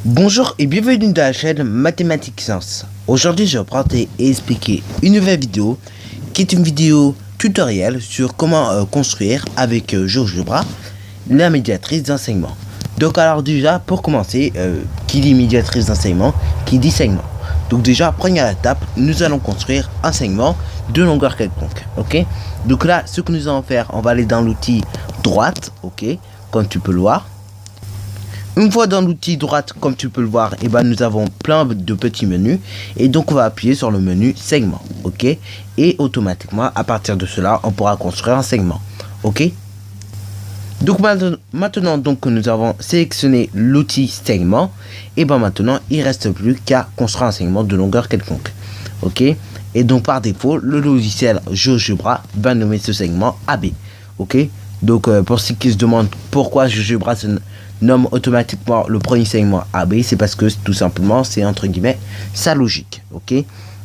Bonjour et bienvenue dans la chaîne Mathématiques Sciences. Aujourd'hui, je vais présenter et expliquer une nouvelle vidéo qui est une vidéo tutoriel sur comment construire avec GeoGebra la médiatrice d'enseignement. Donc alors déjà, pour commencer, qui dit médiatrice d'enseignement, qui dit segment. Donc déjà, première étape, nous allons construire un segment de longueur quelconque, ok. Donc là, ce que nous allons faire, on va aller dans l'outil droite, ok, comme tu peux le voir. Une fois dans l'outil droite, comme tu peux le voir, et ben nous avons plein de petits menus. Et donc on va appuyer sur le menu segment, ok. Et automatiquement, à partir de cela, on pourra construire un segment, ok. Donc maintenant donc que nous avons sélectionné l'outil segment, et ben maintenant il reste plus qu'à construire un segment de longueur quelconque, ok. Et donc par défaut, le logiciel GeoGebra va nommer ce segment AB, ok. Donc pour ceux qui se demandent pourquoi GeoGebra se nomme automatiquement le premier segment AB, c'est parce que tout simplement c'est entre guillemets sa logique, ok.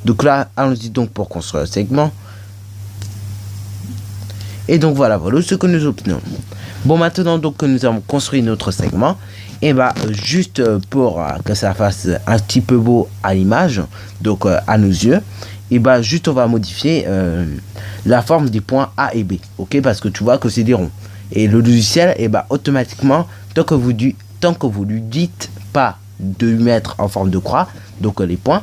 Donc là allons-y donc pour construire le segment. Et donc voilà ce que nous obtenons. Bon, maintenant donc que nous avons construit notre segment, et bah juste pour que ça fasse un petit peu beau à l'image, donc à nos yeux, et bah juste on va modifier la forme des points A et B, ok, parce que tu vois que c'est des ronds. Et le logiciel, et bah automatiquement, tant que vous lui dites pas de mettre en forme de croix, donc les points,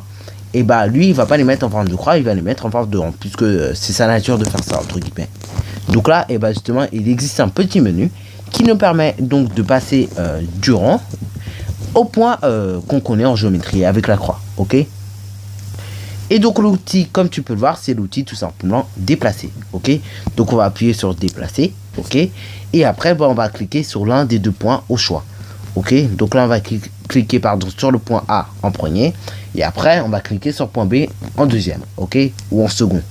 et bah lui il va pas les mettre en forme de croix, il va les mettre en forme de rond, puisque c'est sa nature de faire ça entre guillemets. Donc là, et bah justement, il existe un petit menu qui nous permet donc de passer du rond au point qu'on connaît en géométrie avec la croix, ok. Et donc l'outil, comme tu peux le voir, c'est l'outil tout simplement déplacer, ok. Donc on va appuyer sur déplacer, ok. Et après, bah, on va cliquer sur l'un des deux points au choix, ok. Donc là, on va cliquer sur le point A en premier, et après, on va cliquer sur le point B en deuxième, ok, ou en second.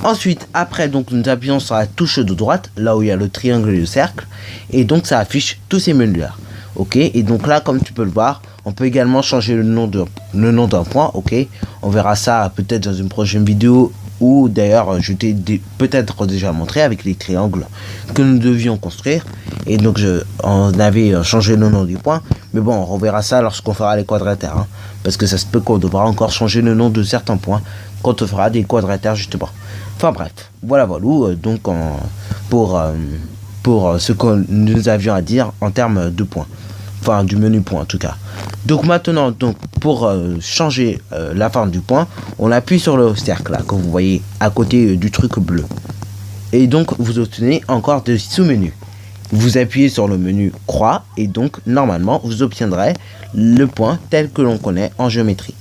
Ensuite, après, donc nous appuyons sur la touche de droite, là où il y a le triangle et le cercle, et donc ça affiche tous ces menus là, ok. Et donc là, comme tu peux le voir, on peut également changer le nom d'un point, ok. On verra ça peut-être dans une prochaine vidéo, ou d'ailleurs je t'ai peut-être déjà montré avec les triangles que nous devions construire. Et donc on avait changé le nom du point, mais bon, on reverra ça lorsqu'on fera les quadratères, hein, parce que ça se peut qu'on devra encore changer le nom de certains points quand on fera des quadratères justement. Enfin bref, voilà donc pour ce que nous avions à dire en termes de points, enfin du menu point en tout cas. Donc maintenant, donc pour changer la forme du point, on appuie sur le cercle là que vous voyez à côté du truc bleu, et donc vous obtenez encore des sous-menus. Vous appuyez sur le menu croix, et donc normalement vous obtiendrez le point tel que l'on connaît en géométrie.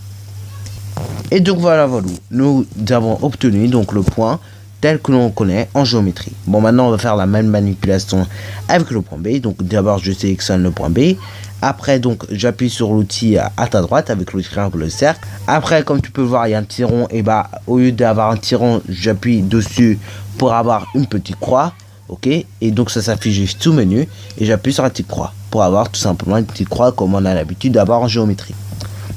Et donc voilà, nous avons obtenu donc le point tel que l'on connaît en géométrie. Bon, maintenant on va faire la même manipulation avec le point B. Donc d'abord je sélectionne le point B. Après donc j'appuie sur l'outil à ta droite avec le triangle, le cercle. Après, comme tu peux voir, il y a un petit rond, et bah au lieu d'avoir un petit rond, j'appuie dessus pour avoir une petite croix, ok. Et donc ça s'affiche sous menu, et j'appuie sur la petite croix pour avoir tout simplement une petite croix comme on a l'habitude d'avoir en géométrie.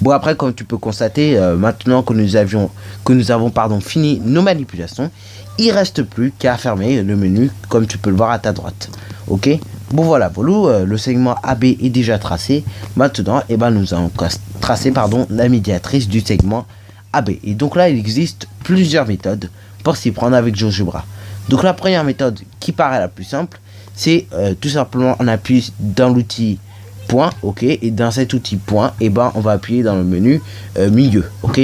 Bon, après, comme tu peux constater, maintenant que nous avons fini nos manipulations, il reste plus qu'à fermer le menu comme tu peux le voir à ta droite, ok. Bon voilà, le segment AB est déjà tracé. Maintenant, et ben nous allons tracer la médiatrice du segment AB. Et donc là, il existe plusieurs méthodes pour s'y prendre avec GeoGebra. Donc la première méthode, qui paraît la plus simple, c'est tout simplement on appuie dans l'outil point, ok, et dans cet outil point, et ben on va appuyer dans le menu milieu, ok.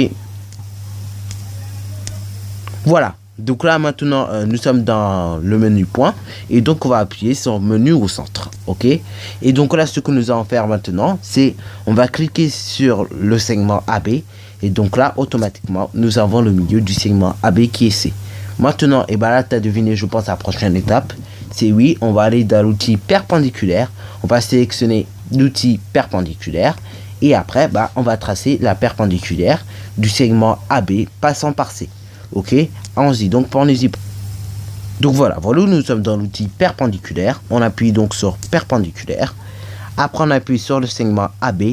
Voilà, donc là maintenant nous sommes dans le menu point, et donc on va appuyer sur menu au centre, ok. Et donc là, ce que nous allons faire maintenant, c'est on va cliquer sur le segment AB, et donc là automatiquement nous avons le milieu du segment AB qui est C. Maintenant, et ben là tu as deviné, je pense, la prochaine étape, c'est oui, on va aller dans l'outil perpendiculaire, on va sélectionner l'outil perpendiculaire, et après bah on va tracer la perpendiculaire du segment AB passant par C, ok. Allons-y donc pour nous y. Donc voilà, nous sommes dans l'outil perpendiculaire, on appuie donc sur perpendiculaire, après on appuie sur le segment AB,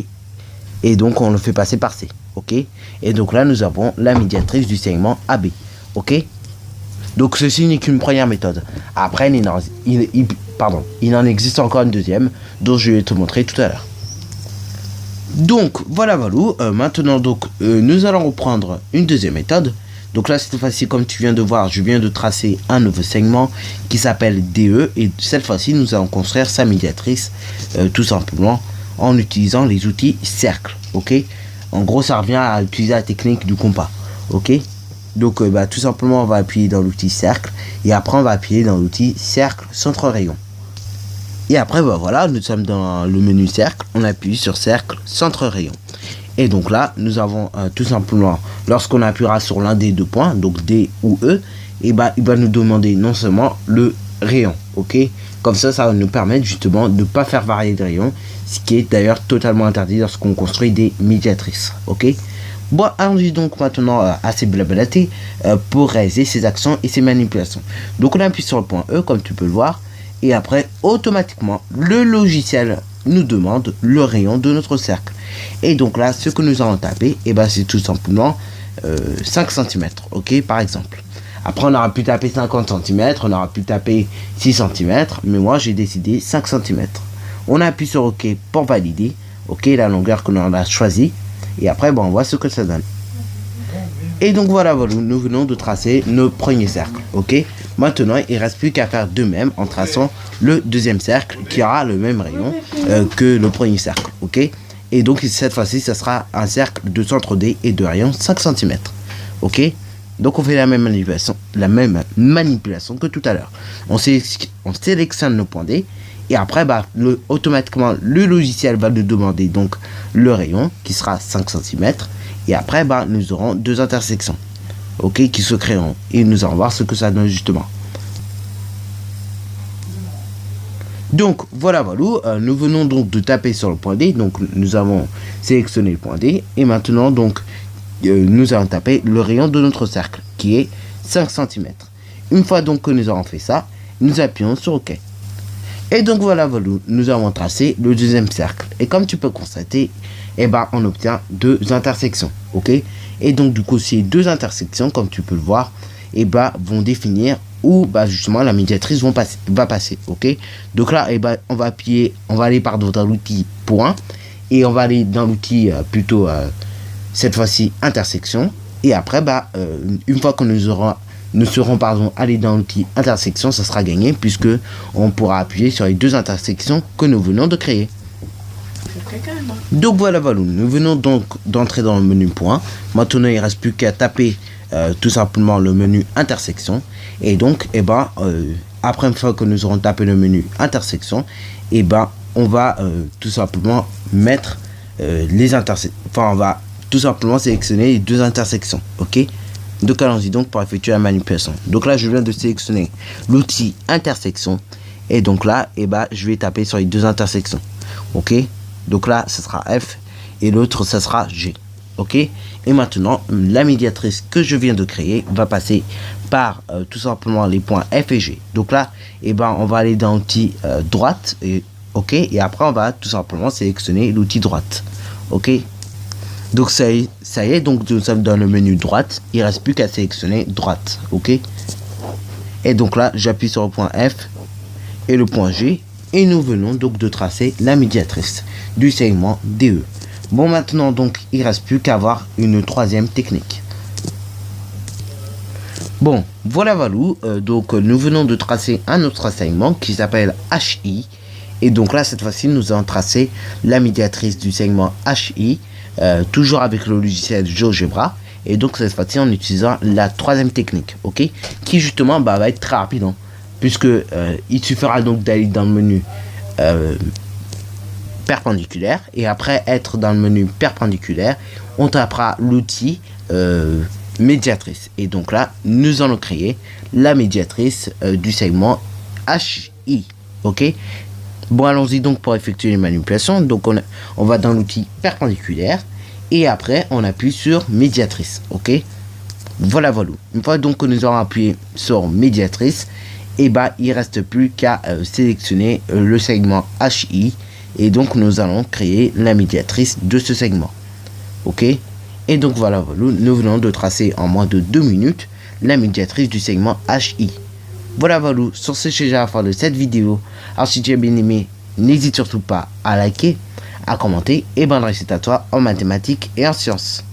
et donc on le fait passer par C, ok. Et donc là nous avons la médiatrice du segment AB, ok. Donc ceci n'est qu'une première méthode. Après, il en existe encore une deuxième, dont je vais te montrer tout à l'heure. Donc voilà, maintenant donc nous allons reprendre une deuxième méthode. Donc là cette fois-ci, comme tu viens de voir, je viens de tracer un nouveau segment qui s'appelle DE, et cette fois-ci nous allons construire sa médiatrice tout simplement en utilisant les outils cercle. Ok, en gros ça revient à utiliser la technique du compas. Ok, donc tout simplement on va appuyer dans l'outil cercle et après on va appuyer dans l'outil cercle centre rayon. Et après, voilà, nous sommes dans le menu cercle, on appuie sur cercle, centre rayon. Et donc là, nous avons tout simplement, lorsqu'on appuiera sur l'un des deux points, donc D ou E, et il va nous demander non seulement le rayon, ok. Comme ça va nous permettre justement de ne pas faire varier de rayon, ce qui est d'ailleurs totalement interdit lorsqu'on construit des médiatrices, ok. Bon, allons-y donc maintenant à ces blablatés pour réaliser ces actions et ces manipulations. Donc on appuie sur le point E, comme tu peux le voir. Et après, automatiquement, le logiciel nous demande le rayon de notre cercle. Et donc là, ce que nous allons taper, c'est tout simplement 5 cm, ok, par exemple. Après, on aura pu taper 50 cm, on aura pu taper 6 cm, mais moi, j'ai décidé 5 cm. On appuie sur OK pour valider, ok, la longueur que l'on a choisie. Et après, on voit ce que ça donne. Et donc voilà, nous venons de tracer nos premiers cercles, ok. Maintenant, il ne reste plus qu'à faire de même en traçant le deuxième cercle qui aura le même rayon que le premier cercle, ok. Et donc cette fois-ci, ce sera un cercle de centre D et de rayon 5 cm, ok. Donc on fait la même manipulation que tout à l'heure. On sélectionne nos points D et après, automatiquement, le logiciel va nous demander donc le rayon qui sera 5 cm. Et après, nous aurons deux intersections, ok, qui se créeront. Et nous allons voir ce que ça donne justement. Donc, voilà, nous venons donc de taper sur le point D. Donc, nous avons sélectionné le point D. Et maintenant, donc, nous allons taper le rayon de notre cercle, qui est 5 cm. Une fois donc que nous aurons fait ça, nous appuyons sur OK. Et donc, voilà, nous avons tracé le deuxième cercle. Et comme tu peux constater, on obtient deux intersections, ok. Et donc du coup ces deux intersections, comme tu peux le voir, vont définir où justement la médiatrice va passer, ok. Donc là, on va aller dans l'outil point et on va aller dans l'outil plutôt cette fois-ci intersection. Et après une fois que nous serons allés dans l'outil intersection, ça sera gagné puisque on pourra appuyer sur les deux intersections que nous venons de créer. Donc voilà, nous venons donc d'entrer dans le menu point. Maintenant il ne reste plus qu'à taper tout simplement le menu intersection. Et donc après une fois que nous aurons tapé le menu intersection, on va tout simplement mettre les intersections. Enfin, on va tout simplement sélectionner les deux intersections, ok. Donc allons-y donc pour effectuer la manipulation. Donc là je viens de sélectionner l'outil intersection et donc là je vais taper sur les deux intersections, ok. Donc là, ce sera F et l'autre, ce sera G. Ok. Et maintenant, la médiatrice que je viens de créer va passer par tout simplement les points F et G. Donc là, on va aller dans l'outil droite. Et, ok. Et après, on va tout simplement sélectionner l'outil droite. Ok. Donc ça y est. Donc nous sommes dans le menu droite. Il ne reste plus qu'à sélectionner droite. Ok. Et donc là, j'appuie sur le point F et le point G. Et nous venons donc de tracer la médiatrice du segment DE. Bon, maintenant donc il ne reste plus qu'à avoir une troisième technique. Bon, voilà, donc nous venons de tracer un autre segment qui s'appelle HI. Et donc là, cette fois-ci, nous allons tracer la médiatrice du segment HI, toujours avec le logiciel GeoGebra. Et donc cette fois-ci, en utilisant la troisième technique, ok, qui justement va être très rapide, hein. Puisque il suffira donc d'aller dans le menu perpendiculaire et après être dans le menu perpendiculaire, on tapera l'outil médiatrice et donc là nous allons créer la médiatrice du segment HI, ok. Bon, allons-y donc pour effectuer les manipulations. Donc on va dans l'outil perpendiculaire et après on appuie sur médiatrice, ok. Voilà. Une fois donc que nous aurons appuyé sur médiatrice, il ne reste plus qu'à sélectionner le segment HI et donc nous allons créer la médiatrice de ce segment, ok. Et donc voilà, nous venons de tracer en moins de 2 minutes la médiatrice du segment HI. Voilà, sur ce, c'est déjà la fin de cette vidéo. Alors si tu as bien aimé, n'hésite surtout pas à liker, à commenter et bonne réussite à toi en mathématiques et en sciences.